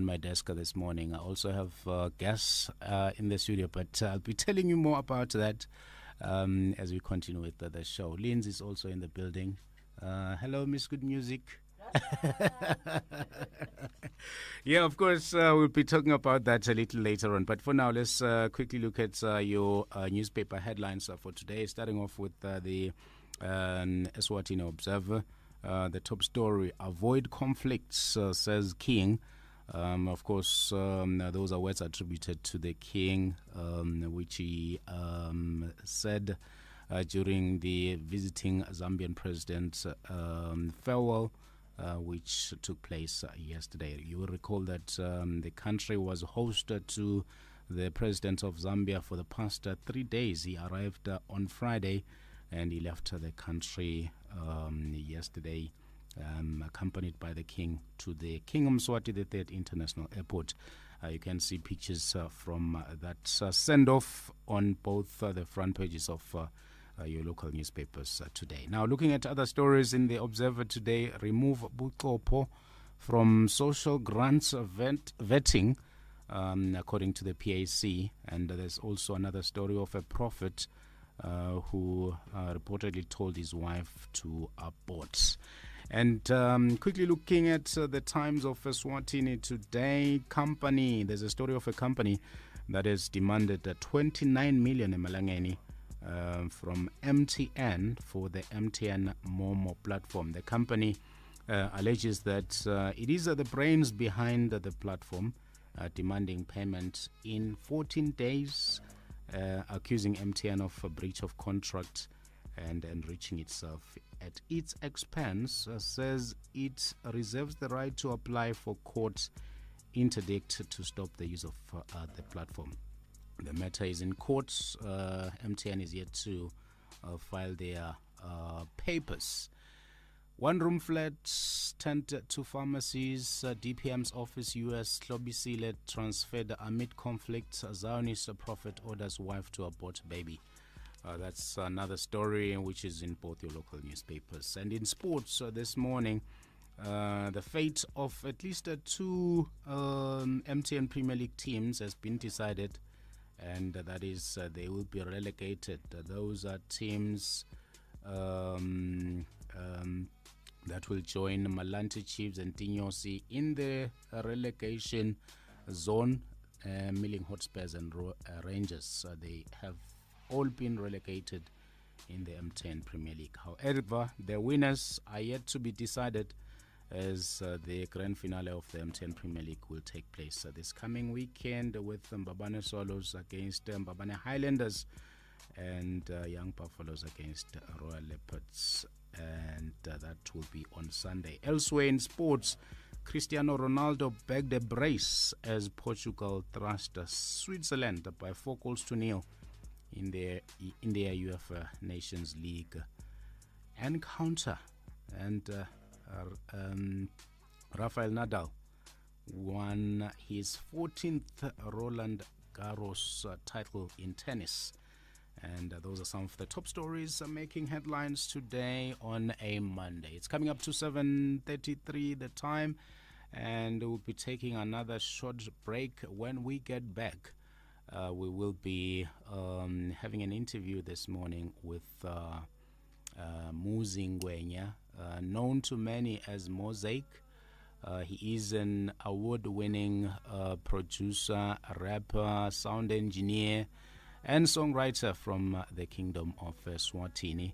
on my desk this morning. I also have guests in the studio, but I'll be telling you more about that as we continue with the show. Linz is also in the building. Hello, Miss Good Music. Yeah, of course, we'll be talking about that a little later on. But for now, let's quickly look at your newspaper headlines for today, starting off with the Eswatini Observer. The top story, avoid conflicts, says King. Of course, those are words attributed to the King, which he said during the visiting Zambian president farewell, which took place yesterday. You will recall that the country was host to the president of Zambia for the past 3 days. He arrived on Friday and he left the country yesterday, accompanied by the King to the King Mswati III International Airport. You can see pictures from that send-off on both the front pages of your local newspapers today. Now, looking at other stories in the Observer today, remove Bukopo from social grants vetting, according to the PAC. And there's also another story of a prophet who reportedly told his wife to abort. And quickly looking at the Times of Eswatini today, there's a story of a company that has demanded 29 million emalangeni from MTN for the MTN Momo platform. The company alleges that it is the brains behind the platform, demanding payment in 14 days, accusing MTN of a breach of contract and enriching itself at its expense. Says it reserves the right to apply for court interdict to stop the use of the platform. The matter is in court. MTN is yet to file their papers. One-room flats turned to pharmacies. DPM's office, US, Hlobisile transferred amid conflict. Zionist prophet orders wife to abort baby. That's another story which is in both your local newspapers. And in sports this morning, the fate of at least 2 MTN Premier League teams has been decided. And that is they will be relegated. Those are teams that will join Malante Chiefs and Tinyosi in the relegation zone. Milling Hotspurs and Rangers, they have all been relegated in the M10 Premier League. However, the winners are yet to be decided, as the grand finale of the M10 Premier League will take place this coming weekend with Mbabane Swallows against Mbabane Highlanders and Young Buffaloes against Royal Leopards, and that will be on Sunday. Elsewhere in sports, Cristiano Ronaldo bagged a brace as Portugal thrashed Switzerland by 4-0 in their UEFA Nations League encounter. And Rafael Nadal won his 14th Roland Garros title in tennis. And those are some of the top stories making headlines today on a Monday. It's coming up to 7:33 the time, and we'll be taking another short break. When we get back, we will be having an interview this morning with Muzi Ngwenya, known to many as Mosaic. He is an award-winning producer, rapper, sound engineer, and songwriter from the Kingdom of Eswatini.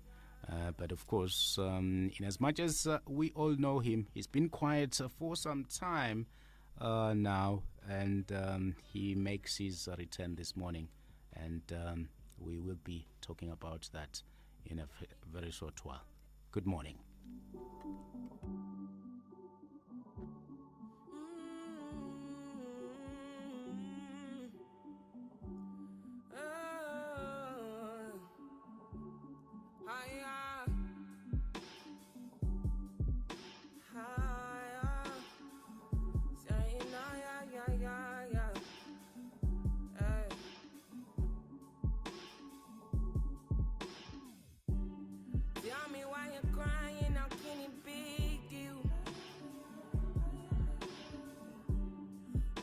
But of course, in as much as we all know him, he's been quiet for some time now, and he makes his return this morning. And we will be talking about that in a very short while. Good morning. Tell me why you're crying, how can it be?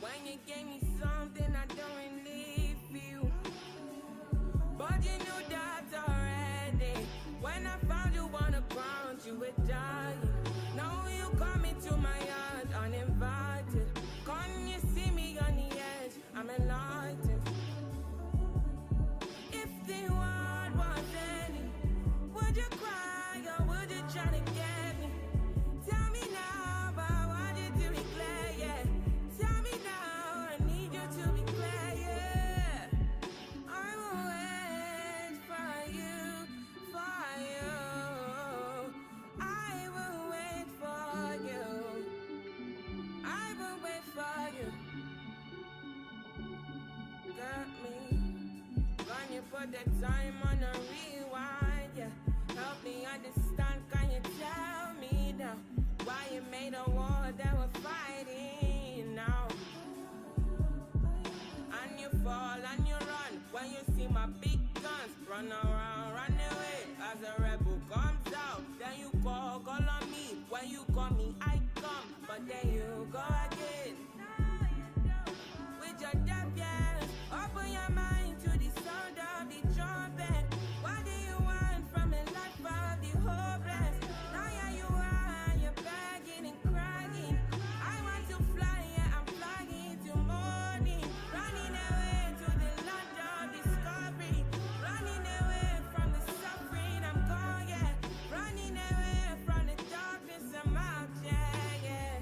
When you gave me something I don't really feel, but you knew that already. When I found you on the ground, you were dying. Now you come into my yard uninvited. Can't you see me on the edge? I'm enlightened. If the world was ending, would you cry or would you try to get me? Tell me now, but I want you to be clear, yeah. Tell me now, I need you to be clear, yeah. I will wait for you, for you. I will wait for you. I will wait for you. Got me. When you put the time on a rewind, yeah. Help me understand, can you tell me now why you made a war that we're fighting now? And you fall and you run when you see my big guns. Run around, run away as a rebel comes out. Then you call on me. When you call me, I come. But then you go again with your defiance. Open your mind to the sound of the trumpet. What do you want from a life of the hopeless? Now yeah, you are, you're begging and crying. I want to fly, yeah, I'm flying to morning. Running away to the land of discovery. Running away from the suffering, I'm going, yeah. Running away from the darkness, I'm out, yeah, yeah.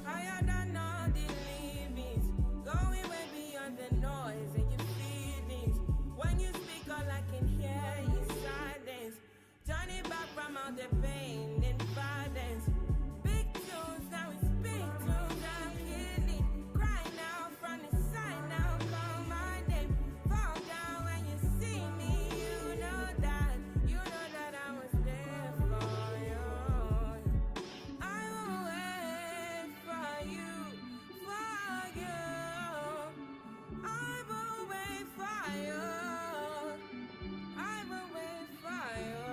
Higher than all the livings, going way beyond the noise and your feelings. When you speak, all I can hear is silence. Turn it back from all the pain and violence. Big tunes, now it's big tunes, I'm healing. Cry now from the side, now call my name. Fall down when you see me, you know that I was there for you. I will wait for you, for you. I will wait for you. I will wait for you.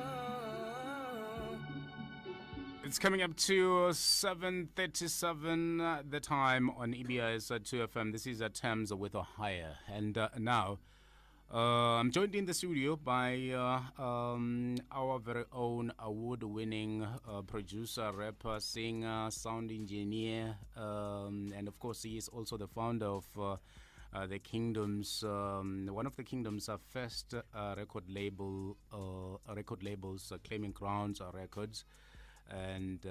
It's coming up to 7:37 the time on EBIS2 FM. This is Thames with a Higher. And now I'm joined in the studio by our very own award-winning producer, rapper, singer, sound engineer, and of course he is also the founder of the Kingdom's, one of the Kingdom's first record labels, Claiming Grounds Records, and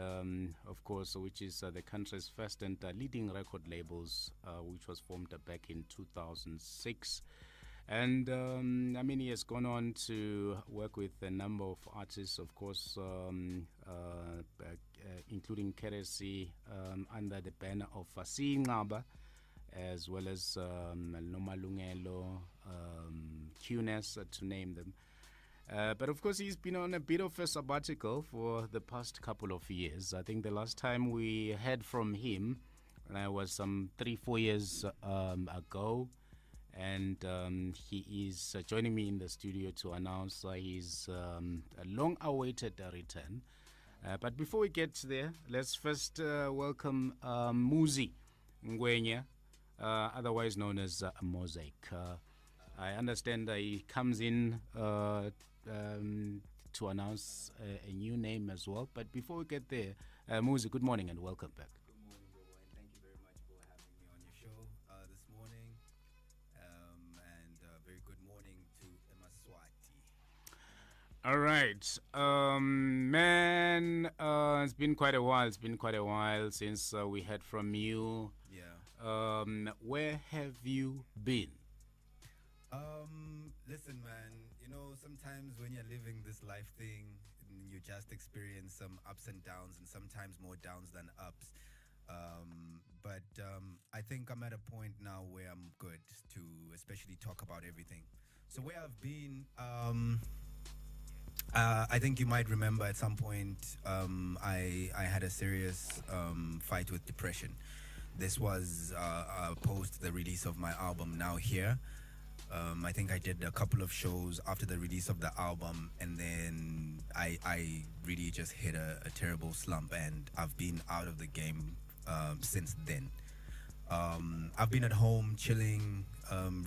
of course, which is the country's first and leading record labels, which was formed back in 2006. And I mean, he has gone on to work with a number of artists, of course, including Keresi, under the banner of Singaba, as well as Nomalungelo, QNES, to name them. But of course, he's been on a bit of a sabbatical for the past couple of years. I think the last time we heard from him was some 3-4 years ago. And he is joining me in the studio to announce his long-awaited return. But before we get there, let's first welcome Muzi Ngwenya, otherwise known as Mosaic. I understand he comes in to announce a new name as well. But before we get there, Muzi, good morning and welcome back. Good morning, Bobo, and thank you very much for having me on your show this morning. And very good morning to Emma Swati. All right, man. It's been quite a while. It's been quite a while since we heard from you. Yeah. Where have you been? Listen, man. You know, sometimes when you're living this life thing, you just experience some ups and downs, and sometimes more downs than ups. But I think I'm at a point now where I'm good to especially talk about everything. So where I've been, I think you might remember at some point I had a serious fight with depression. This was post the release of my album, Now Here. I think I did a couple of shows after the release of the album, and then I really just hit a terrible slump, and I've been out of the game since then. I've been at home chilling,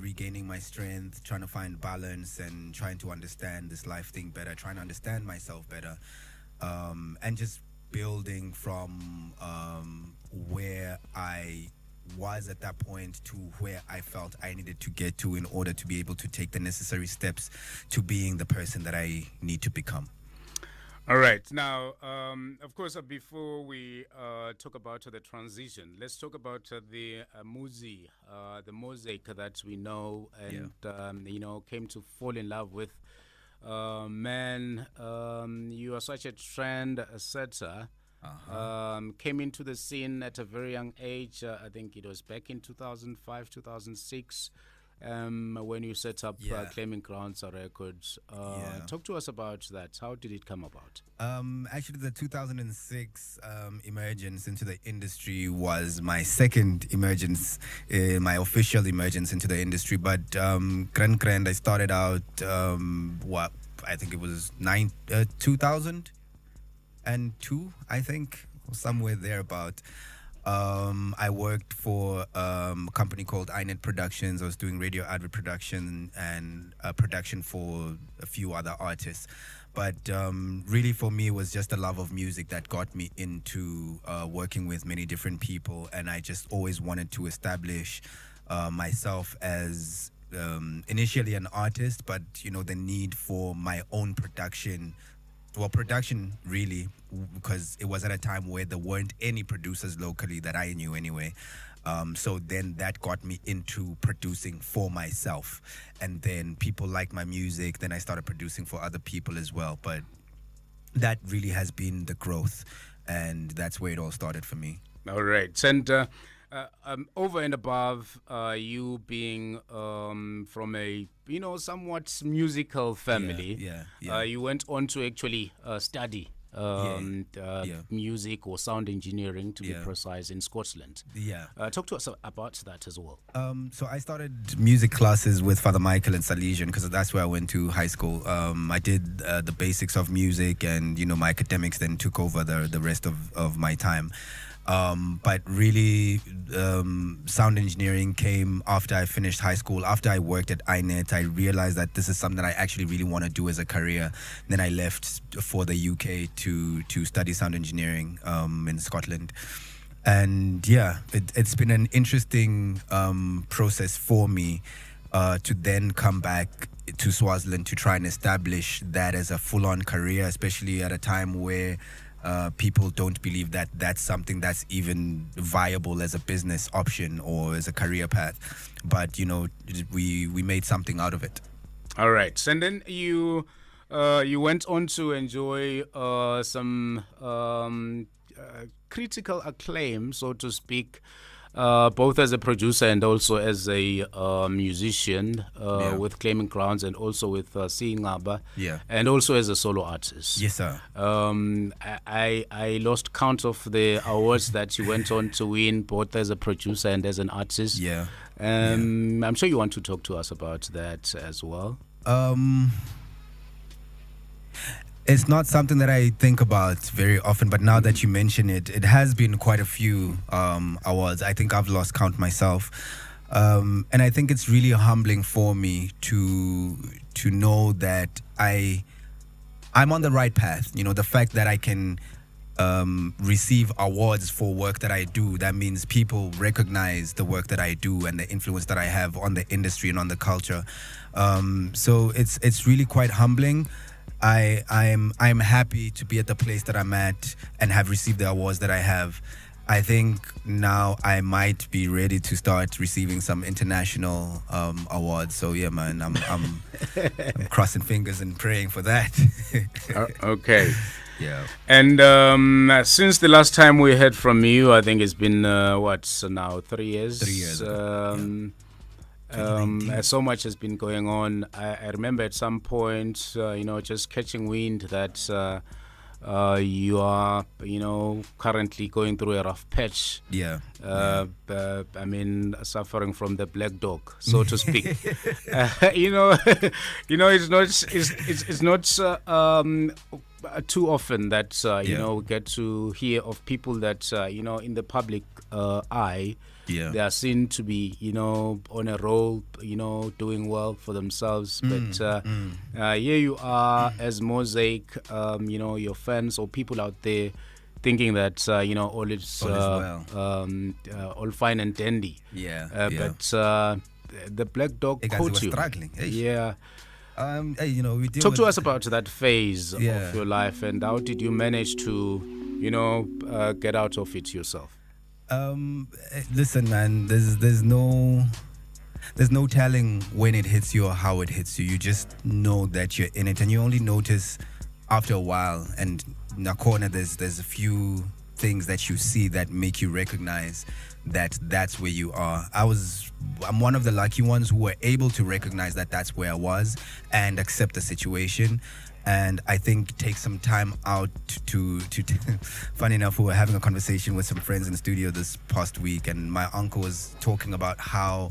regaining my strength, trying to find balance and trying to understand this life thing better, trying to understand myself better, and just building from where I was at that point to where I felt I needed to get to in order to be able to take the necessary steps to being the person that I need to become. All right. Now, of course, before we talk about the transition, let's talk about the the mosaic that we know and, came to fall in love with. Man, you are such a trend setter. Came into the scene at a very young age. I think it was back in 2005, 2006. When you set up Claiming Grounds Records. Talk to us about that. How did it come about? Actually, the 2006 emergence into the industry was my second emergence, my official emergence into the industry. But Grand, I started out, I think it was 2002, I think, somewhere thereabout. I worked for a company called iNet Productions. I was doing radio advert production and production for a few other artists. But really for me, it was just a love of music that got me into working with many different people. And I just always wanted to establish myself as initially an artist, but, the need for my own production. Well, production really, because it was at a time where there weren't any producers locally that I knew anyway. So then that got me into producing for myself. And then people liked my music. Then I started producing for other people as well. But that really has been the growth. And that's where it all started for me. All right. And over and above you being from a somewhat musical family, you went on to actually study music or sound engineering, to be precise, in Scotland. Talk to us about that as well. So I started music classes with Father Michael in Salesian because that's where I went to high school. I did the basics of music, and my academics then took over the rest of my time. But really, sound engineering came after I finished high school. After I worked at iNet, I realized that this is something that I actually really want to do as a career. Then I left for the UK to study sound engineering in Scotland. And it's been an interesting process for me to then come back to Swaziland to try and establish that as a full-on career, especially at a time where people don't believe that that's something that's even viable as a business option or as a career path. But, we made something out of it. All right. And then you went on to enjoy some critical acclaim, so to speak, both as a producer and also as a musician with Claiming Grounds and also with Seeing Abba, and also as a solo artist. Yes, sir. I lost count of the awards that you went on to win, both as a producer and as an artist. I'm sure you want to talk to us about that as well. It's not something that I think about very often, but now that you mention it, it has been quite a few awards. I think I've lost count myself. And I think it's really humbling for me to know that I'm on the right path. The fact that I can receive awards for work that I do, that means people recognize the work that I do and the influence that I have on the industry and on the culture. So it's really quite humbling. I'm happy to be at the place that I'm at and have received the awards that I have. I think now I might be ready to start receiving some international awards. So yeah, man, I'm crossing fingers and praying for that. Okay. Yeah. And since the last time we heard from you, I think it's been now 3 years. 3 years. So much has been going on. I remember at some point, just catching wind that you are, currently going through a rough patch. I mean, suffering from the black dog, so to speak. It's not too often that we get to hear of people that in the public eye. Yeah. They are seen to be, on a roll, doing well for themselves. But here you are as Mosaic, your fans or people out there thinking that, all is well. all fine and dandy. Yeah. But the black dog caught you. Struggling. Hey. Yeah. We deal Talk to with- us about that phase of Yeah. your life and how did you manage to, get out of it yourself? Listen, man. There's no telling when it hits you or how it hits you. You just know that you're in it, and you only notice after a while. And in a corner, there's a few things that you see that make you recognize that that's where you are. I'm one of the lucky ones who were able to recognize that that's where I was and accept the situation. And I think take some time out to funny enough, we were having a conversation with some friends in the studio this past week, and my uncle was talking about how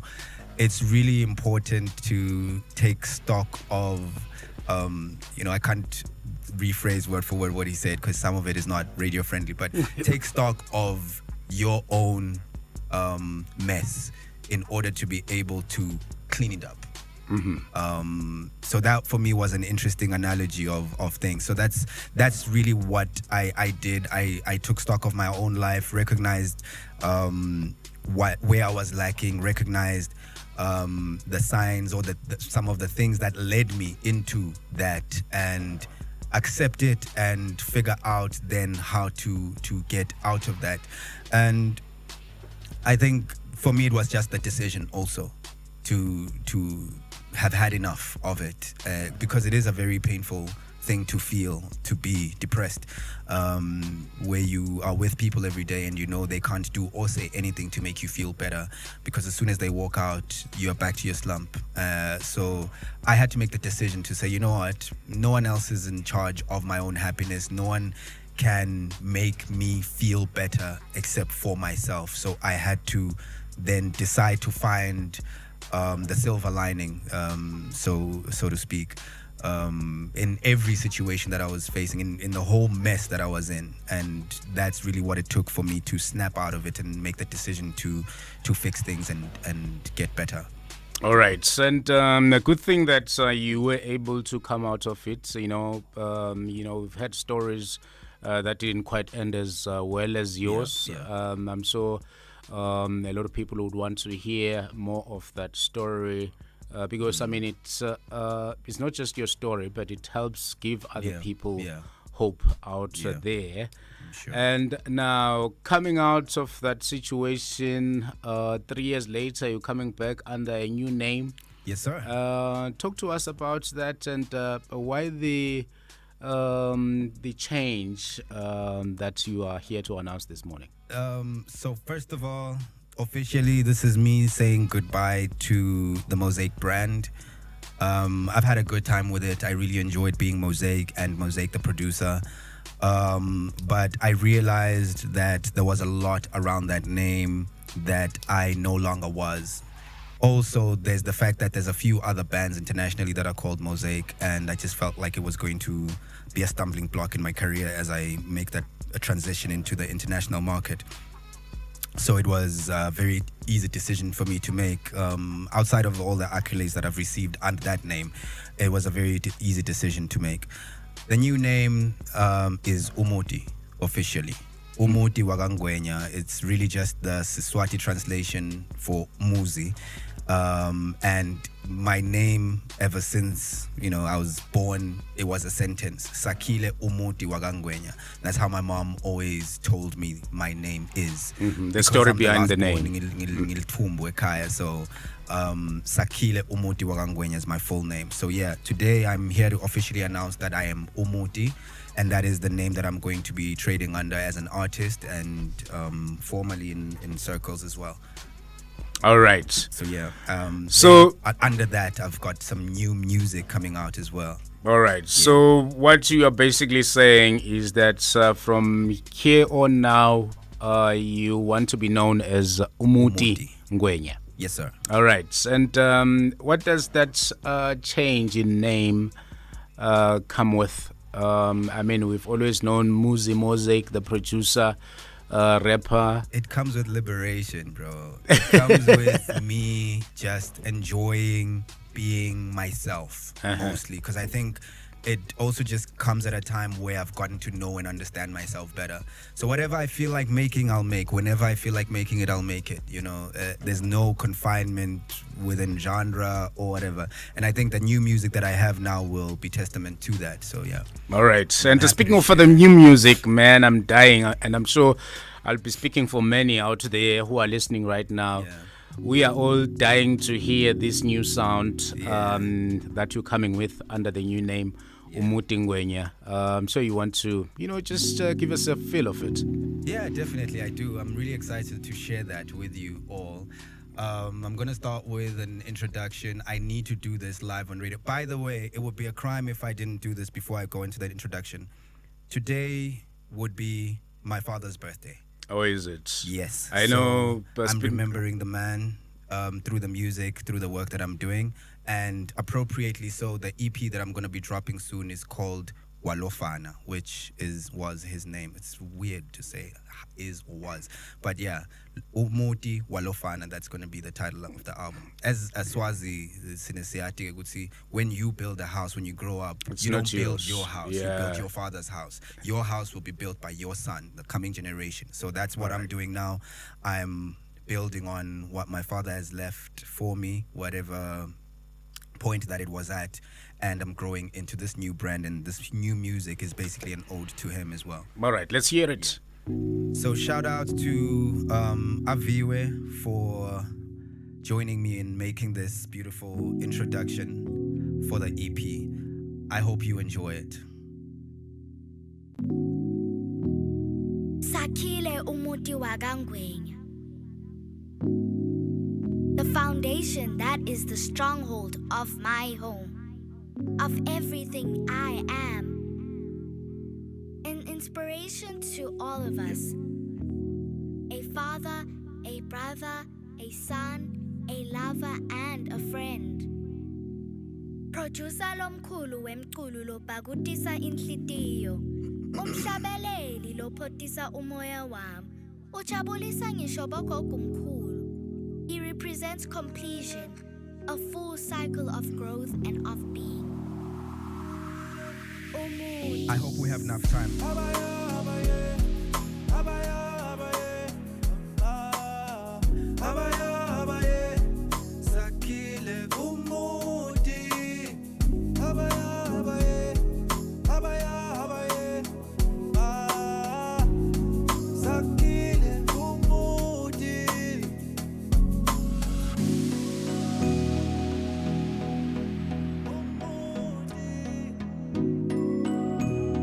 it's really important to take stock of, I can't rephrase word for word what he said because some of it is not radio friendly, but take stock of your own mess in order to be able to clean it up. So that for me was an interesting analogy of things. So that's really what I did. I took stock of my own life, recognized where I was lacking, recognized the signs or some of the things that led me into that, and accept it and figure out then how to get out of that. And I think for me it was just the decision also to have had enough of it, because it is a very painful thing to feel, to be depressed, where you are with people every day and they can't do or say anything to make you feel better, because as soon as they walk out, you're back to your slump. So I had to make the decision to say, you know what, no one else is in charge of my own happiness. No one can make me feel better except for myself. So I had to then decide to find the silver lining, so to speak, in every situation that I was facing, in the whole mess that I was in. And that's really what it took for me to snap out of it and make the decision to fix things and get better. All right, and a good thing that you were able to come out of it. We've had stories that didn't quite end as well as yours. Yeah. I'm sure a lot of people would want to hear more of that story, because it's not just your story, but it helps give other people hope out there. Sure. And now, coming out of that situation, 3 years later, you're coming back under a new name. Yes, sir. Talk to us about that and why the change that you are here to announce this morning. So first of all, officially, this is me saying goodbye to the Mosaic brand. I've had a good time with it. I really enjoyed being Mosaic and Mosaic the producer. But I realized that there was a lot around that name that I no longer was. Also, there's the fact that there's a few other bands internationally that are called Mosaic, and I just felt like it was going to be a stumbling block in my career as I make that a transition into the international market. So it was a very easy decision for me to make. Outside of all the accolades that I've received under that name, it was a very easy decision to make. The new name is Umuti, officially. Umuti Wakangwenya. It's really just the Siswati translation for Muzi. And my name, ever since I was born, it was a sentence. Sakile Umuti Wakangwenya. That's how my mom always told me my name is. The story behind the name. So Sakile Umuti Wakangwenya is my full name. So yeah, today I'm here to officially announce that I am Umuti, and that is the name that I'm going to be trading under as an artist and formally in circles as well. All right. So yeah. So under that, I've got some new music coming out as well. All right. Yeah. So what you are basically saying is that from here on now, you want to be known as Umuti Ngwenya. Yes, sir. All right. And what does that change in name come with I mean, we've always known Muzi Mosaic, the producer, rapper. It comes with liberation, bro. It comes with me just enjoying being myself mostly, because I think it also just comes at a time where I've gotten to know and understand myself better. So whatever I feel like making, I'll make. Whenever I feel like making it, I'll make it. You know, there's no confinement within genre or whatever. And I think the new music that I have now will be testament to that. So yeah. All right. And speaking of the new music, man, I'm dying, and I'm sure I'll be speaking for many out there who are listening right now. Yeah. We are all dying to hear this new sound that you're coming with under the new name, Umuti Ngwenya. So you want to, just give us a feel of it? Yeah, definitely I do. I'm really excited to share that with you all. I'm going to start with an introduction. I need to do this live on radio. By the way, it would be a crime if I didn't do this before I go into that introduction. Today would be my father's birthday. Oh, is it? Yes. I know. I'm remembering the man through the music, through the work that I'm doing. And appropriately so, the EP that I'm going to be dropping soon is called Walofana, which was his name. It's weird to say is or was. But yeah, Umuti Walofana, that's going to be the title of the album. As Swazi Sinesiatic would see, when you build a house, when you grow up, you don't build your house, you build your father's house. Your house will be built by your son, the coming generation. So that's what I'm doing now. I'm building on what my father has left for me, whatever point that it was at, and I'm growing into this new brand, and this new music is basically an ode to him as well. All right, let's hear it. So shout out to Aviwe for joining me in making this beautiful introduction for the EP. I hope you enjoy it. Sakile Umuti Wagangwenya, the foundation that is the stronghold of my home, of everything I am. An inspiration to all of us. A father, a brother, a son, a lover, and a friend. Producer lomkhulu wemculo lobhakutisa inhlitiyo. Umhlabeleli lophotisa umoya wami. Ujabulisa ngisho bogogo mkhulu. He represents completion, a full cycle of growth and of being. I hope we have enough time.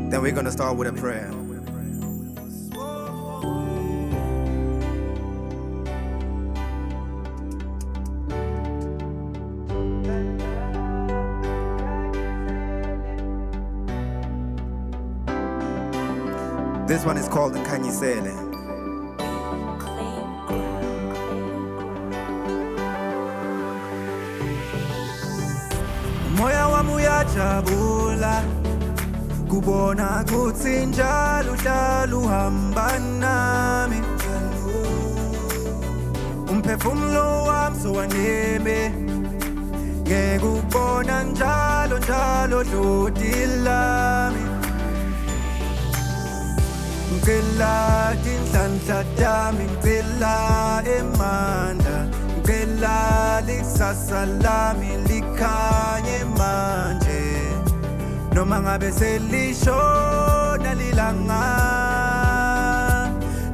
Then we're gonna start with a prayer. This one is called Nkanyisele. Moya wami uyajabula kubona kutsi njalo uhlala uhamba nami, umphefumulo wami sowaneme ngeke ukubona njalo dloti lami. Ngicela tinhlanhla tami, ngicela emandla, ngicela likusasa lami likhanye manje. Noma ngabe selishona lilanga,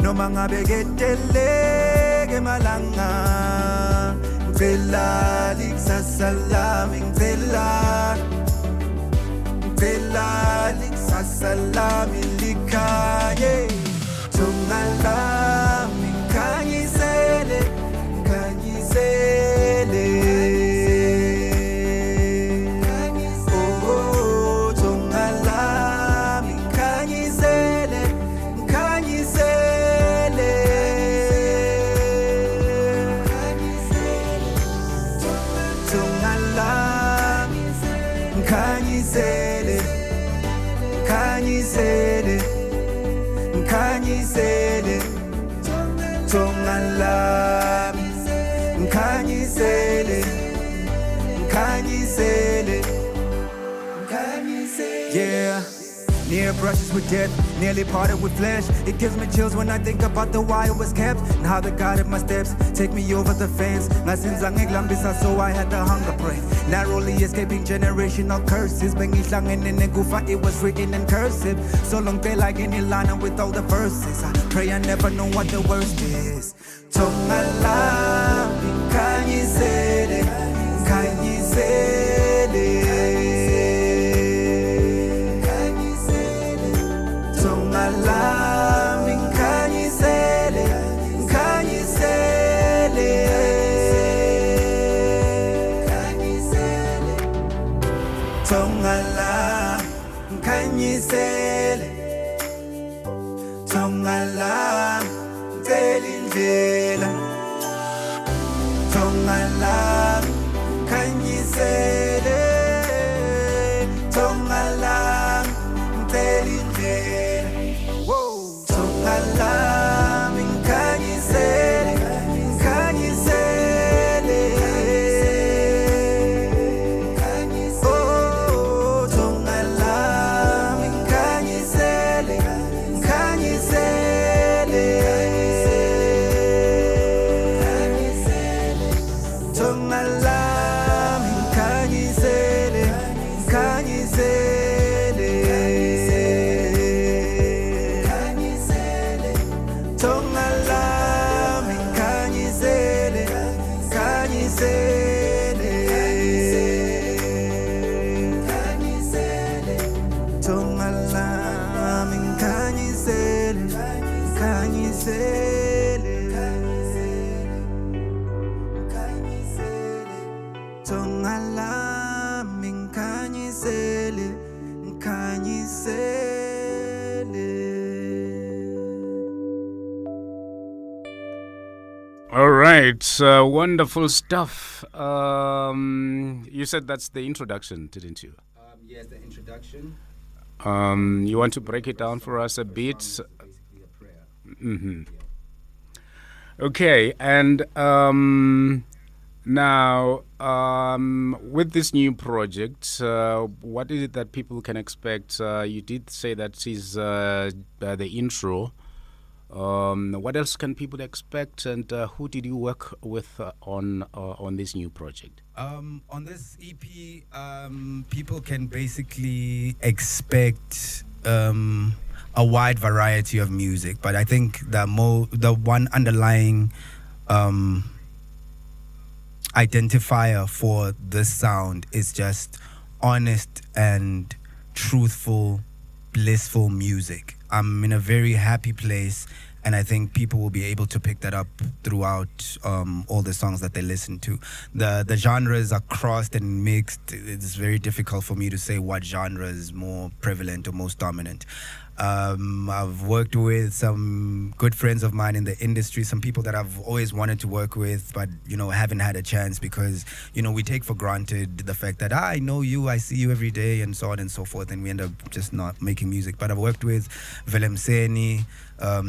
noma ngabe keteleke malanga, ngicela likusasa lami, ngicela likusasa lami likhanye. Thunga lami khanyisele, khanyisele. Khanyisele, khanyisele, thonga lami, khanyisele, khanyisele, khanyisele. Yeah. Near brushes with death, nearly parted with flesh. It gives me chills when I think about the why it was kept and how they guided my steps. Take me over the fence. Ngasinza ngiglambisa, so I had the hunger breath. Narrowly escaping generational curses. Bengihlangene negufa, it was written in cursive. So long they like any line with all the verses. I pray I never know what the worst is. Tonga lami, khanyisele, khanyisele. Lami, khanyisele, khanyisele, khanyisele, thonga lami, khanyisele, thonga lami, ngicela indlela, thonga lami, khanyisele, thonga lami, ngicela indlela. Lami, khanyisele, khanyisele, oh, thonga lami, khanyisele, khanyisele, thonga lami, khanyisele, khanyisele. All right, wonderful stuff. You said that's the introduction, didn't you? Yes, the introduction. You want to break it down for us a bit? Basically a prayer. Mm-hmm. Okay, and now with this new project, what is it that people can expect? You did say that is the intro. What else can people expect, and who did you work with on this new project? On this EP, people can basically expect a wide variety of music, but I think the one underlying identifier for this sound is just honest and truthful, blissful music. I'm in a very happy place, and I think people will be able to pick that up throughout all the songs that they listen to. The genres are crossed and mixed. It's very difficult for me to say what genre is more prevalent or most dominant. I've worked with some good friends of mine in the industry, some people that I've always wanted to work with, but, haven't had a chance because, we take for granted the fact that I know you, I see you every day, and so on and so forth, and we end up just not making music. But I've worked with Willem Seni,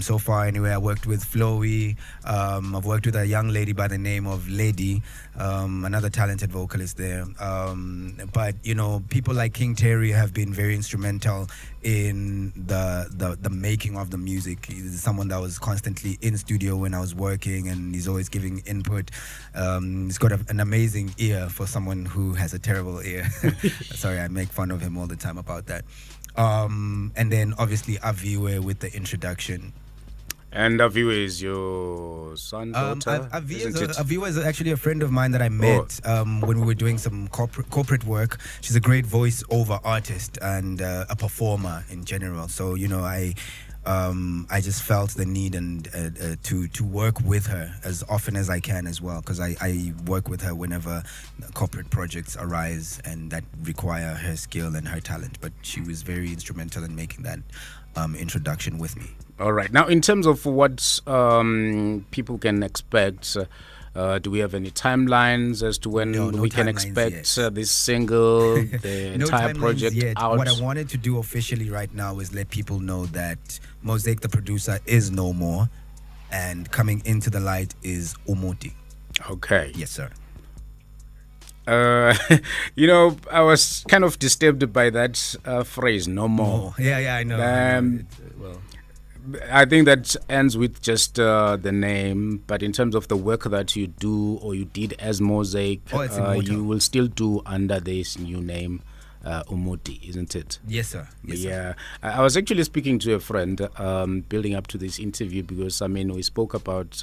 so far anyway. I worked with Flowy. I've worked with a young lady by the name of Lady, another talented vocalist there. But people like King Terry have been very instrumental in the making of the music. He's someone that was constantly in studio when I was working, and he's always giving input. He's got an amazing ear for someone who has a terrible ear. Sorry, I make fun of him all the time about that. And then obviously Aviwe with the introduction. And Aviwe is your son, daughter? Aviwe is actually a friend of mine that I met when we were doing some corporate work. She's a great voice-over artist and a performer in general. So, I just felt the need and to work with her as often as I can as well, because I work with her whenever corporate projects arise and that require her skill and her talent. But she was very instrumental in making that introduction with me. All right. Now, in terms of what people can expect, Do we have any timelines as to when No we can timelines expect yet. this single, the No entire timelines project yet. out? What I wanted to do officially right now is let people know that Mosaic, the producer, is no more, and coming into the light is Umuti. Okay. Yes, sir. You know, I was kind of disturbed by that phrase, no more. Oh, yeah, I know. Well, I think that ends with just the name, but in terms of the work that you do or you did as Mosaic, it's immortal. you will still do under this new name, Umuti, isn't it? yes, sir. Yes, sir. Yeah, I was actually speaking to a friend building up to this interview because, I mean, we spoke about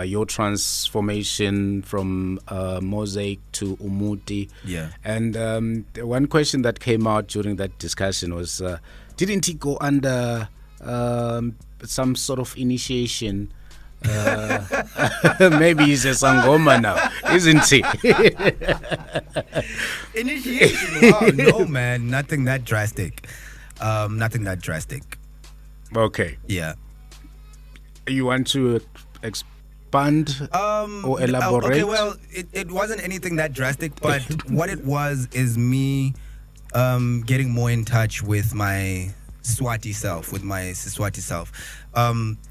your transformation from Mosaic to Umuti. Yeah. And one question that came out during that discussion was, didn't he go under some sort of initiation? Maybe he's a Sangoma now, isn't he? Initiation? Wow, no, man. Nothing that drastic. Nothing that drastic. Okay. Yeah. You want to expand or elaborate? Okay, well, it wasn't anything that drastic, but what it was is me getting more in touch with my Swati self, with my Siswati self.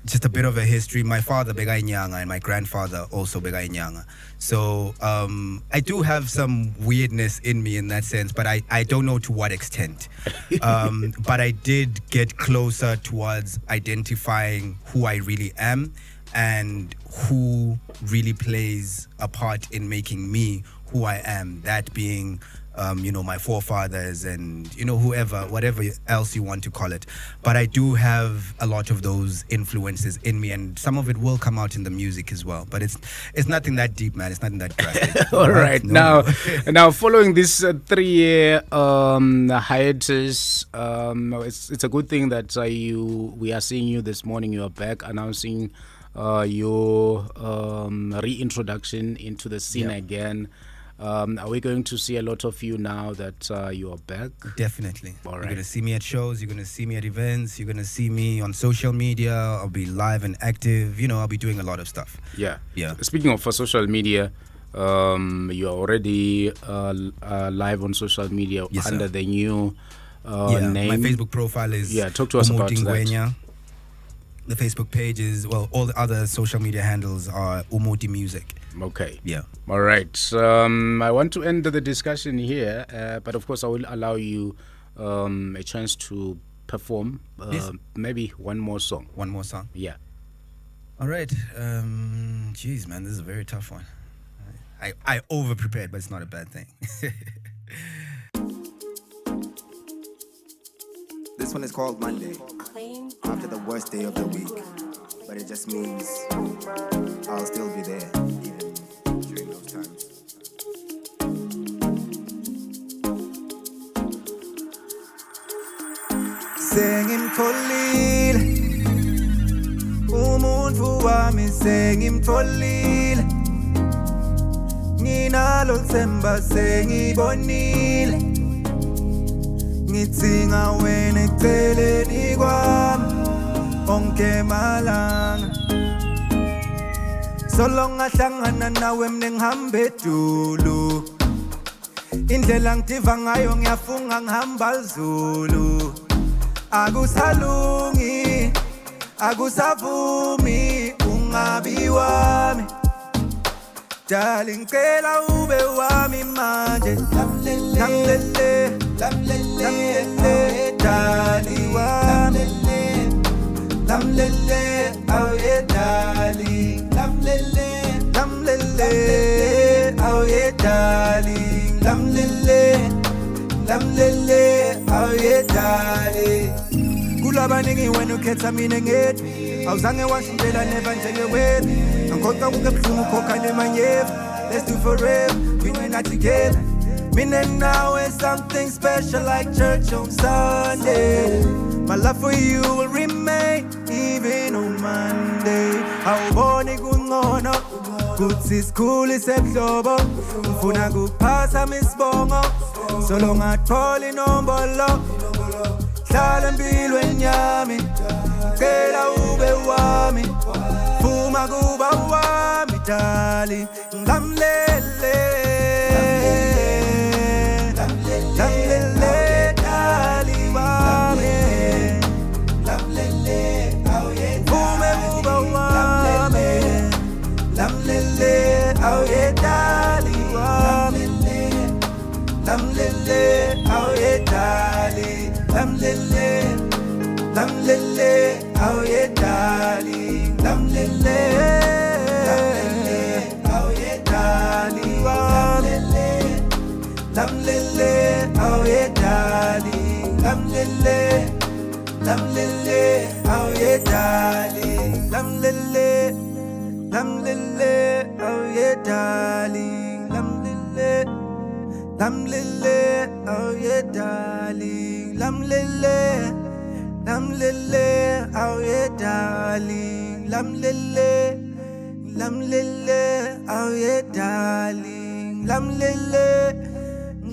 Just a bit of a history. My father, Begai Nyanga, and my grandfather, also Begai Nyanga. So I do have some weirdness in me in that sense, but I don't know to what extent. But I did get closer towards identifying who I really am and who really plays a part in making me who I am, that being my forefathers and, whoever, whatever else you want to call it. But I do have a lot of those influences in me, and some of it will come out in the music as well. But it's nothing that deep, man. It's nothing that drastic. All right. No. Now, following this 3-year hiatus, it's a good thing that we are seeing you this morning. You are back announcing your reintroduction into the scene again. Are we going to see a lot of you now that you are back? Definitely. All right. You're going to see me at shows. You're going to see me at events. You're going to see me on social media. I'll be live and active. I'll be doing a lot of stuff. Yeah. Yeah. Speaking of social media, you are already live on social media under the new name. My Facebook profile is talk to us about Umuti that. Ngwenya. The Facebook page is, all the other social media handles are Umuti Music. Okay. Yeah. All right. I want to end the discussion here, but of course I will allow you a chance to perform maybe one more song. One more song? Yeah. All right. Jeez, man, this is a very tough one. I over-prepared, but it's not a bad thing. This one is called Monday, after the worst day of the week. But it just means I'll still be there, even during those times. Sengimtholile umuntu wami, sengimtholile, nginalo themba, sengibonile, ngitsinga wena eceleni kwami onke malanga, solo ngahlangana nawe mne ngihamba edulu, indlela ngidiva ngayo ngiyafunga ngihamba Zulu. Akusalungi, akusavumi ungabi wami, darling ngicela ube wami manje, lamlele, lamlele, darling wami, lamlele, oh yeah darling, lamlele, lamlele, oh yeah darling, lamlele, lamlele, oh yeah darling. Kulabaningi wena ukhetha mina ngedwa, awuzange washintela never njengewethu, angikhoqa kukebuhlungu khokha nemanyevu, let's do forever, we were not together, mina nawe something special like church on Sunday, my love for you will remain even on Monday, awuboni kungcono kuthi isikhulise ebuhlobo, ngifuna kuphasa misibongo, solo ngathola inombolo, hlala empilweni yami, cela ube wami, fuma kuba wami, darling. Lamlele, lamlele, darling, wame. Lamlele, auye, ume uba wame. Lamlele, auye, darling, wame. Lamlele, auye, darling. Lamlele, lamlele, auye, darling. Lamlele, lamlele, auye, darling. Lamlele, auye, darling. Lamlele, lamlele, auye, darling. Lamlele, lamlele, auye, darling. Lamlele, lamlele, auye, darling. Lamlele, lamlele, auye, darling. Lamlele, lamlele, auye, darling. Lamlele,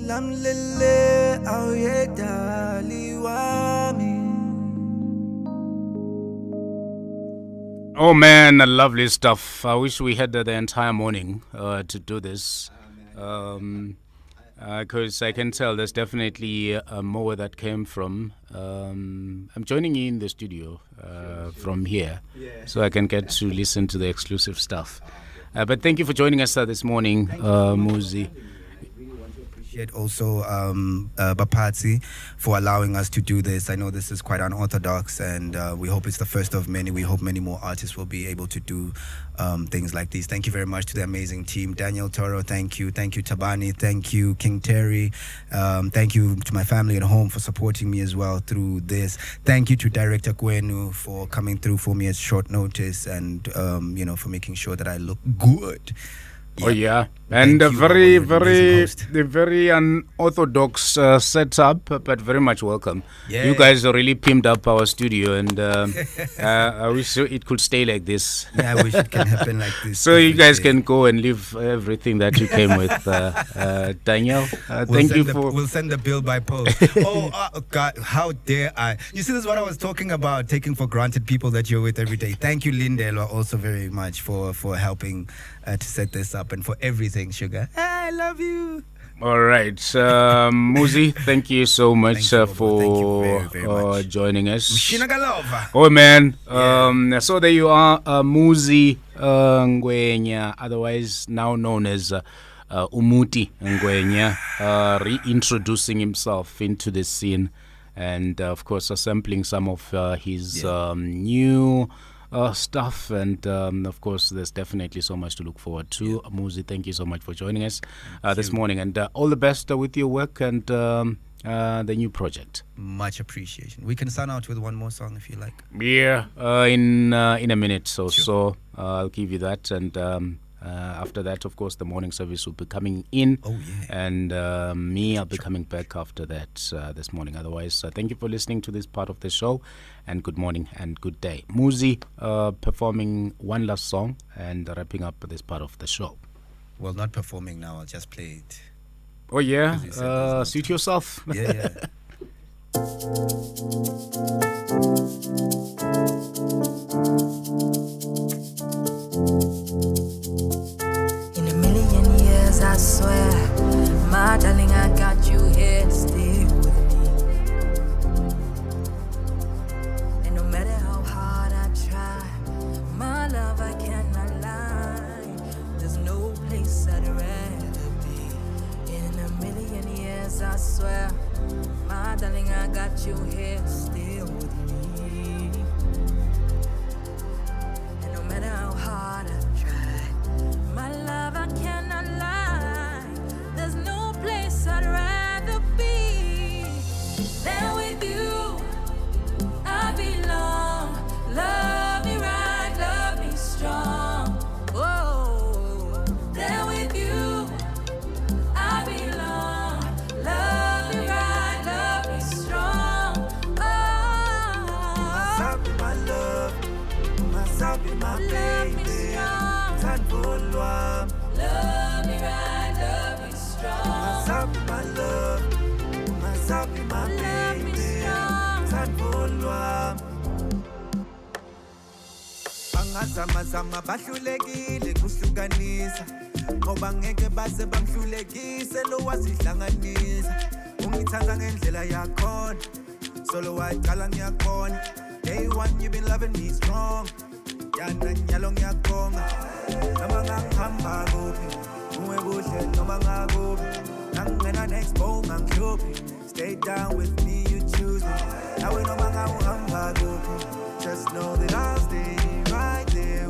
lamlele, auye, darling, wami. Oh man, lovely stuff. I wish we had the entire morning to do this. Because I can tell there's definitely more that came from. I'm joining you in the studio from here, so I can get to listen to the exclusive stuff. But thank you for joining us this morning, Muzi. Also, Bapatsi, for allowing us to do this. I know this is quite unorthodox, and we hope it's the first of many. We hope many more artists will be able to do things like these. Thank you very much to the amazing team. Daniel Toro, thank you. Thank you, Tabani. Thank you, King Terry. Thank you to my family at home for supporting me as well through this. Thank you to Director Gwenu for coming through for me at short notice, and for making sure that I look good. Oh yeah, and a very unorthodox setup, but very much welcome. Yeah. You guys are really pimped up our studio, and I wish it could stay like this. Yeah, I wish it can happen like this. So you guys can go and leave everything that you came with. Daniel, thank you for. We'll send the bill by post. Oh God, how dare I? You see, this is what I was talking about, taking for granted people that you're with every day. Thank you, Lindelo, also very much for helping to set this up and for everything, Sugar. I love you. All right, Muzi, thank you so much for very much. joining us. Shinagalova. Oh man, so there you are, Muzi Ngwenya, otherwise now known as Umuti Ngwenya, reintroducing himself into the scene, and of course sampling some of his new stuff, and of course there's definitely so much to look forward to. Muzi, thank you so much for joining us this morning, and all the best with your work and the new project. Much appreciation. We can sign out with one more song if you like. Yeah, in a minute or so I'll give you that, and after that, of course, the morning service will be coming in. Oh, yeah. And I'll be coming back after that this morning. Otherwise, thank you for listening to this part of the show, and good morning and good day. Muzi performing one last song and wrapping up this part of the show. Well, not performing now. I'll just play it. Oh, yeah. Suit yourself. Yeah. I swear, my darling, I got you here, stay with me. And no matter how hard I try, my love, I cannot lie. There's no place I'd rather be. In a million years, I swear, my darling, I got you here, stay with me. And no matter how hard I try, my love, I cannot lie. There's no place I'd rather be than with you. I belong. Love me right, love me strong. Oh, than with you. I belong. Love me right, love me strong. Oh. bazama bahlulekile kuhlukanisa ngoba ngeke base bamhlulekise lo wasihlanganisa ungithanda ngendlela yakhona solo waqala ngiyakona day one you been loving me strong yana nyalo ngiyakona noma ngihamba kuphi uwe kuhle noma ngakubi ngangena next bow nganghluphi stay down with me you choose me nawe noma ngihamba kuphi just know that I'll stay right there